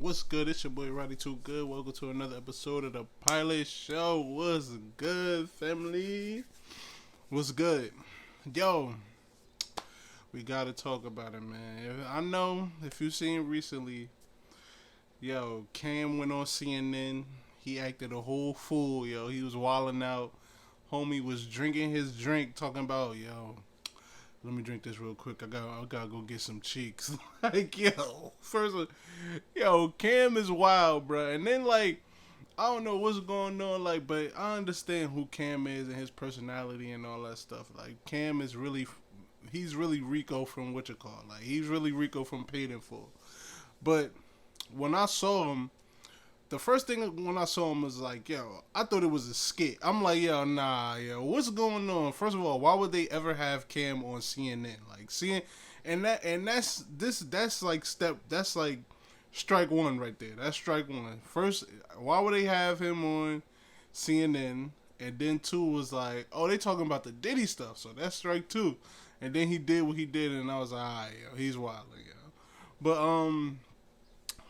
What's good? It's your boy Roddy Too Good. Welcome to another episode of the Pilot Show. What's good, family? What's good? Yo, we gotta talk about it, man. I know if you seen recently, yo, Cam went on CNN. He acted a whole fool, yo. He was wilding out. Homie was drinking his drink, talking about, yo, let me drink this real quick. I gotta go get some cheeks. Like, yo, yo, Cam is wild, bro. And then like, I don't know what's going on, like, but I understand who Cam is and his personality and all that stuff. Like, Cam is really, he's really Rico from what you call, like, he's really Rico from Paid in Full. But when I saw him, the first thing when I saw him was like, yo, I thought it was a skit. I'm like, yo, nah, yo, what's going on? First of all, why would they ever have Cam on CNN? Like, seeing, that's like that's like strike one right there. That's strike one. First, why would they have him on CNN? And then two was like, oh, they talking about the Diddy stuff, so that's strike two. And then he did what he did, and I was like, alright, yo, he's wild, yo. But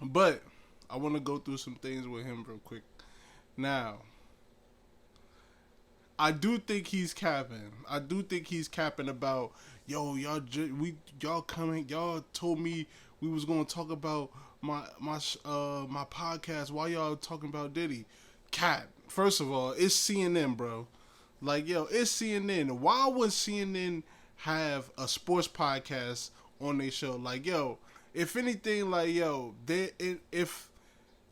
but I want to go through some things with him real quick. Now, I do think he's capping. I do think he's capping about, yo, y'all coming, y'all told me we was gonna talk about my podcast. Why y'all talking about Diddy? Cap. First of all, it's CNN, bro. Like, yo, it's CNN. Why would CNN have a sports podcast on their show? Like, yo, if anything, like, yo, if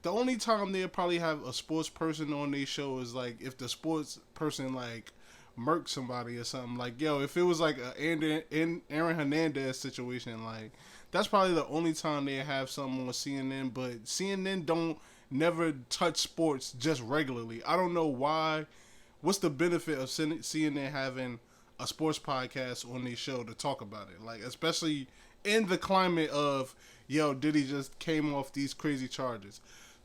the only time they'll probably have a sports person on their show is like if the sports person like murked somebody or something. Like, yo, if it was like a Aaron Hernandez situation, like that's probably the only time they have something on CNN. But CNN don't never touch sports just regularly. I don't know why. What's the benefit of CNN having a sports podcast on their show to talk about it? Like, especially in the climate of, yo, Diddy just came off these crazy charges.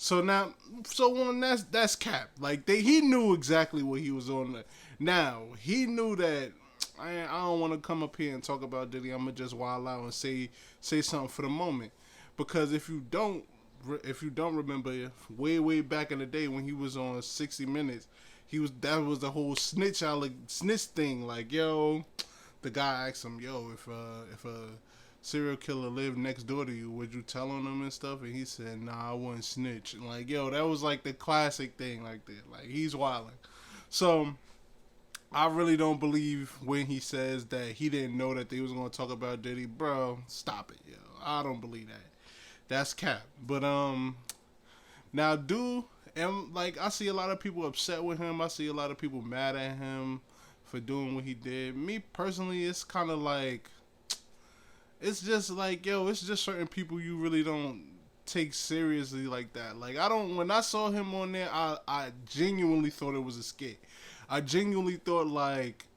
That's cap. Like, he knew exactly what he was on. Now he knew that I don't want to come up here and talk about Diddy. I'm gonna just wild out and say something for the moment, because if you don't remember, way back in the day when he was on 60 Minutes, that was the whole snitch thing. Like, yo, the guy asked him, yo, if a serial killer lived next door to you, would you tell on him and stuff? And he said, nah, I wouldn't snitch. And like, yo, that was like the classic thing like that. Like, he's wilding. So I really don't believe when he says that he didn't know that they was gonna talk about Diddy. Bro, stop it, yo. I don't believe that. That's cap. But now and like, I see a lot of people upset with him. I see a lot of people mad at him for doing what he did. Me personally, it's kind of like, it's just like, yo, it's just certain people you really don't take seriously like that. Like, when I saw him on there, I genuinely thought it was a skit. I genuinely thought, like,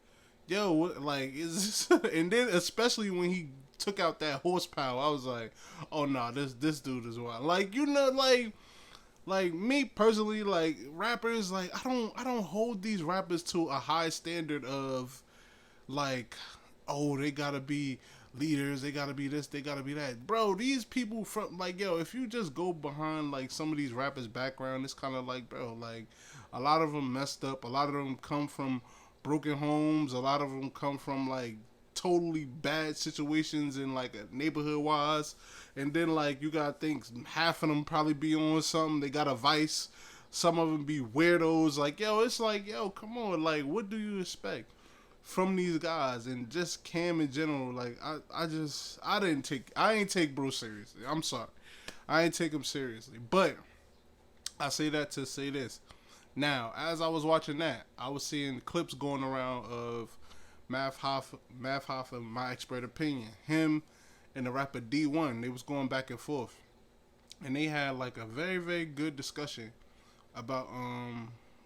yo, what, like, is this? And then especially when he took out that horsepower, I was like, oh no, this dude is wild. Like, you know, like me personally, like, rappers, like, I don't hold these rappers to a high standard of, like, oh, they gotta be leaders, they gotta be this, they gotta be that. Bro, these people from, like, yo, if you just go behind, like, some of these rappers' background, it's kind of like, bro, like, a lot of them messed up, a lot of them come from broken homes, a lot of them come from, like, totally bad situations in, like, a neighborhood wise. And then, like, you gotta think half of them probably be on something, they got a vice, some of them be weirdos. Like, yo, it's like, yo, come on, like, what do you expect from these guys? And just Cam in general, like, I ain't take bro seriously. I'm sorry, I ain't take him seriously. But I say that to say this. Now, as I was watching that, I was seeing clips going around of Math Hoffa, My Expert Opinion, him and the rapper Dee1. They was going back and forth, and they had like a very, very good discussion about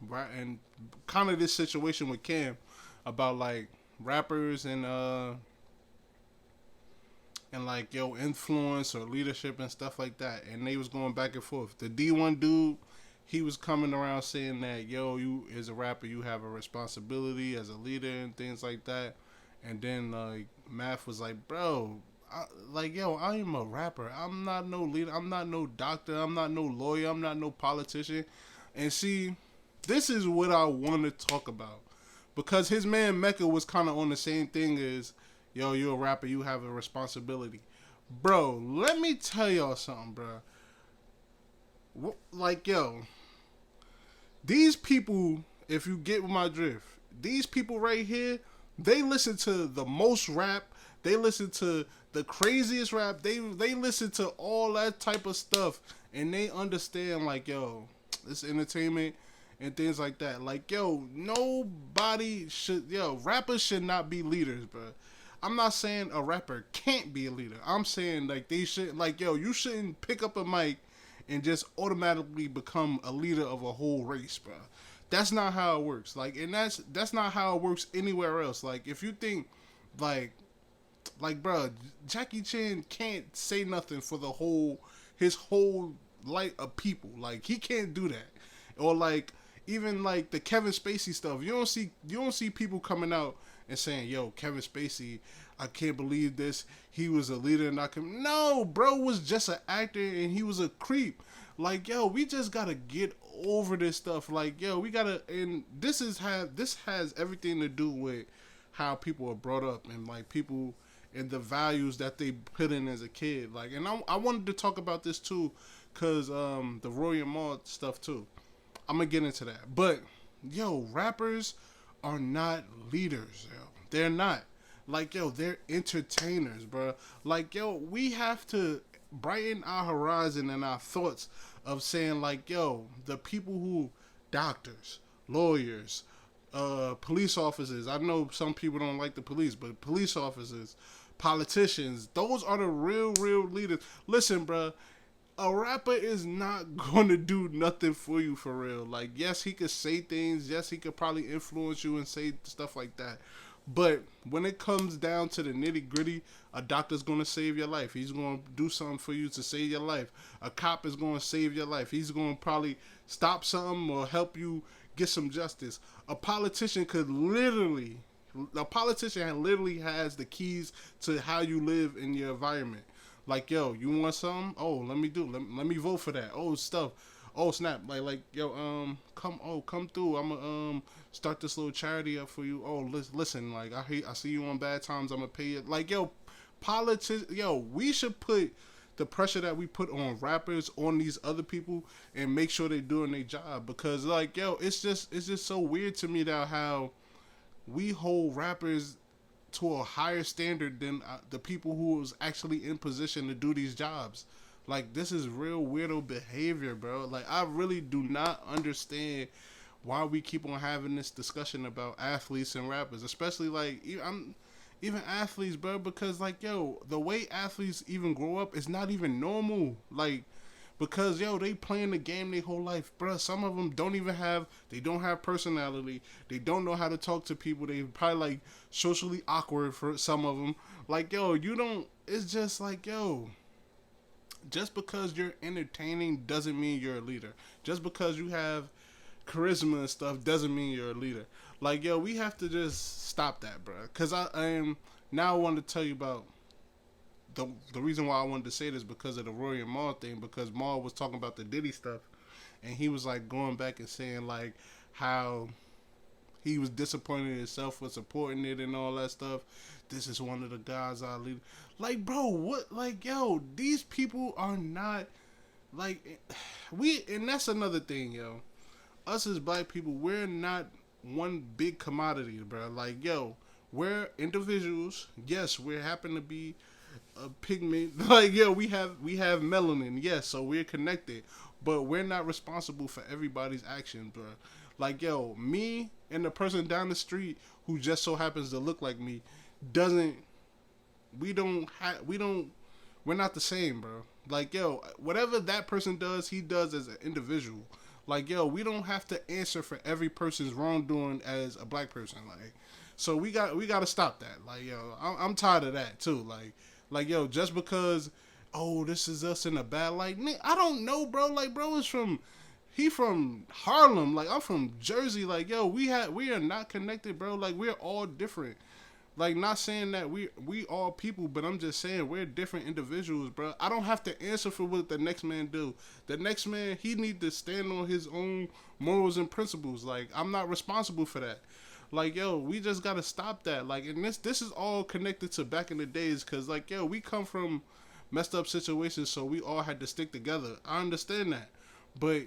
right, and kind of this situation with Cam about like rappers and like, yo, influence or leadership and stuff like that. And they was going back and forth. The Dee1 dude, he was coming around saying that, yo, you as a rapper, you have a responsibility as a leader and things like that. And then like Math was like, bro, like, yo, I am a rapper. I'm not no leader. I'm not no doctor. I'm not no lawyer. I'm not no politician. And see, this is what I want to talk about. Because his man Mecca was kind of on the same thing as, yo, you're a rapper. You have a responsibility. Bro, let me tell y'all something, bro. Like, yo, these people, if you get my drift, these people right here, they listen to the most rap. They listen to the craziest rap. They listen to all that type of stuff, and they understand like, yo, it's entertainment and things like that. Like, yo, nobody should, yo, rappers should not be leaders, bro. I'm not saying a rapper can't be a leader. I'm saying like they should, like, yo, you shouldn't pick up a mic and just automatically become a leader of a whole race, bro. That's not how it works. Like, and that's not how it works anywhere else. Like, if you think, like, bro, Jackie Chan can't say nothing for his whole light of people. Like, he can't do that. Or like, even like the Kevin Spacey stuff. You don't see people coming out and saying, yo, Kevin Spacey, I can't believe this. He was a leader and I can. No, bro was just an actor and he was a creep. Like, yo, we just gotta get over this stuff. Like, yo, we gotta, and this has everything to do with how people are brought up and like people and the values that they put in as a kid. Like, and I wanted to talk about this too, cause the Roy and Maul stuff too. I'm gonna get into that, but yo, rappers are not leaders. Yo, they're not. Like, yo, they're entertainers, bro. Like, yo, we have to brighten our horizon and our thoughts of saying, like, yo, the people who, doctors, lawyers, police officers. I know some people don't like the police, but police officers, politicians, those are the real leaders. Listen, bro, a rapper is not going to do nothing for you for real. Like, yes, he could say things. Yes, he could probably influence you and say stuff like that. But when it comes down to the nitty gritty, a doctor's going to save your life. He's going to do something for you to save your life. A cop is going to save your life. He's going to probably stop something or help you get some justice. A politician literally has the keys to how you live in your environment. Like, yo, you want something? Oh, let me vote for that. Oh, stuff. Oh, snap. Like, yo, come through. I'm gonna start this little charity up for you. Oh, listen, like, I see you on bad times. I'm gonna pay you. Like, yo, we should put the pressure that we put on rappers on these other people and make sure they're doing their job, because, like, yo, it's just so weird to me now how we hold rappers to a higher standard than the people who was actually in position to do these jobs. Like, this is real weirdo behavior, bro. Like, I really do not understand why we keep on having this discussion about athletes and rappers, especially, like, even athletes, bro, because, like, yo, the way athletes even grow up is not even normal. Like, because, yo, they playing the game their whole life, bro. Some of them don't have personality. They don't know how to talk to people. They probably, like, socially awkward for some of them. Like, yo, it's just like, yo, just because you're entertaining doesn't mean you're a leader. Just because you have charisma and stuff doesn't mean you're a leader. Like, yo, we have to just stop that, bro. Because now I want to tell you about the reason why I wanted to say this, because of the Roy and Maul thing, because Maul was talking about the Diddy stuff, and he was, like, going back and saying, like, how he was disappointed in himself for supporting it and all that stuff. This is one of the guys I lead. Like, bro, what? Like, yo, these people are not, like, and that's another thing, yo. Us as black people, we're not one big commodity, bro. Like, yo, we're individuals. Yes, we happen to be a pigment. Like, yo, we have melanin. Yes, so we're connected, but we're not responsible for everybody's actions, bro. Like, yo, me and the person down the street who just so happens to look like me we're not the same, bro. Like, yo, whatever that person does, he does as an individual. Like, yo, we don't have to answer for every person's wrongdoing as a black person. Like, so we got to stop that. Like, yo, I'm tired of that too. Like, yo, just because, oh, this is us in a bad light, I don't know, bro. Like, bro is he from Harlem. Like, I'm from Jersey. Like, yo, we are not connected, bro. Like, we're all different. Like, not saying that we all people, but I'm just saying we're different individuals, bro. I don't have to answer for what the next man do. The next man, he need to stand on his own morals and principles. Like, I'm not responsible for that. Like, yo, we just gotta stop that. Like, and this is all connected to back in the days, cause like, yo, we come from messed up situations, so we all had to stick together. I understand that, but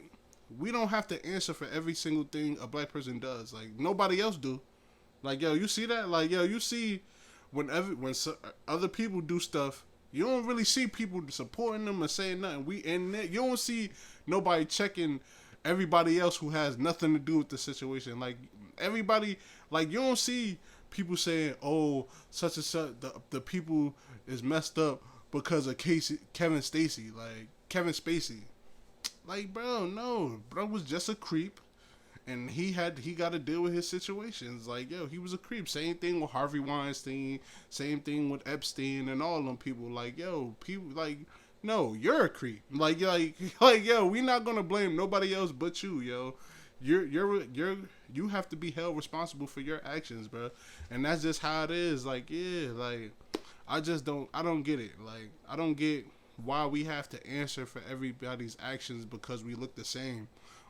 we don't have to answer for every single thing a black person does. Like, nobody else do. Like, yo, you see that? Like, yo, you see other people do stuff, you don't really see people supporting them or saying nothing. You don't see nobody checking everybody else who has nothing to do with the situation. Like, everybody, like, you don't see people saying, "Oh, such and such, the people is messed up because of Kevin Spacey." Like, bro, no, bro was just a creep. And he got to deal with his situations. Like, yo, he was a creep. Same thing with Harvey Weinstein. Same thing with Epstein and all them people. Like, yo, people, like, no, you're a creep. Like, yo, we not gonna blame nobody else but you, yo. You have to be held responsible for your actions, bro. And that's just how it is. Like, yeah, like, I don't get it. Like, I don't get why we have to answer for everybody's actions because we look the same.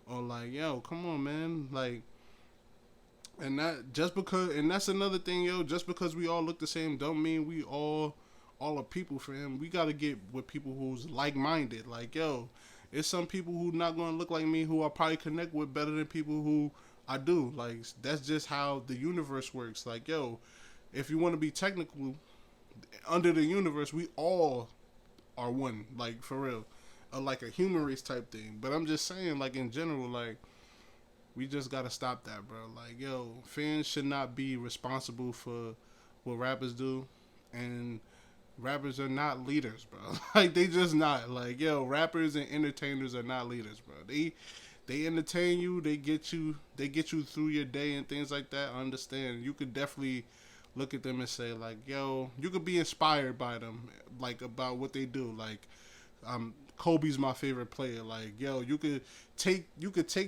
Or like, yo, come on, man. Like, and that's another thing, yo. Just because we all look the same, don't mean we all are people for him. We gotta get with people who's like minded. Like, yo, it's some people who not gonna look like me who I probably connect with better than people who I do. Like, that's just how the universe works. Like, yo, if you want to be technical, under the universe, we all are one. Like, for real. Like a human race type thing. But I'm just saying, like, in general, like, we just gotta stop that, bro. Like, yo, fans should not be responsible for what rappers do, and rappers are not leaders, bro. Like, they just not. Like, yo, rappers and entertainers are not leaders, bro. They entertain you, they get you through your day and things like that. I understand. You could definitely look at them and say, like, yo, you could be inspired by them, like, about what they do. Like, Kobe's my favorite player. Like, yo, you could take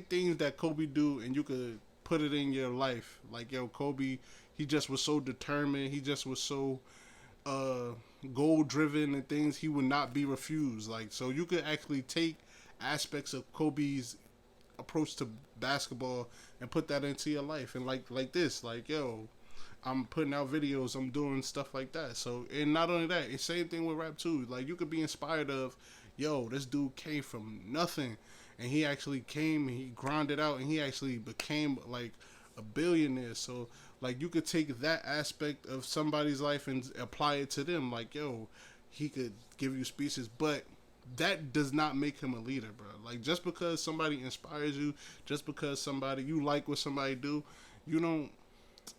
things that Kobe do and you could put it in your life. Like, yo, Kobe, he just was so determined. He just was so goal driven and things. He would not be refused. Like, so you could actually take aspects of Kobe's approach to basketball and put that into your life. And like this, like, yo, I'm putting out videos, I'm doing stuff like that. So, and not only that, it's same thing with rap too. Like, you could be inspired of, yo, this dude came from nothing, and he actually came and he grinded out, and he actually became like a billionaire. So, like, you could take that aspect of somebody's life and apply it to them. Like, yo, he could give you speeches, but that does not make him a leader, bro. Like, just because somebody inspires you, just because you like what somebody do,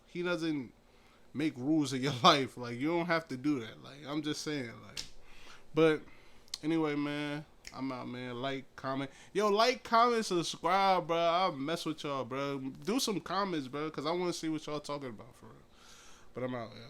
he doesn't make rules of your life. Like, you don't have to do that. Like, I'm just saying, like, but anyway, man, I'm out, man. Like, comment. Yo, like, comment, subscribe, bro. I'll mess with y'all, bro. Do some comments, bro, because I want to see what y'all talking about, for real. But I'm out, yeah.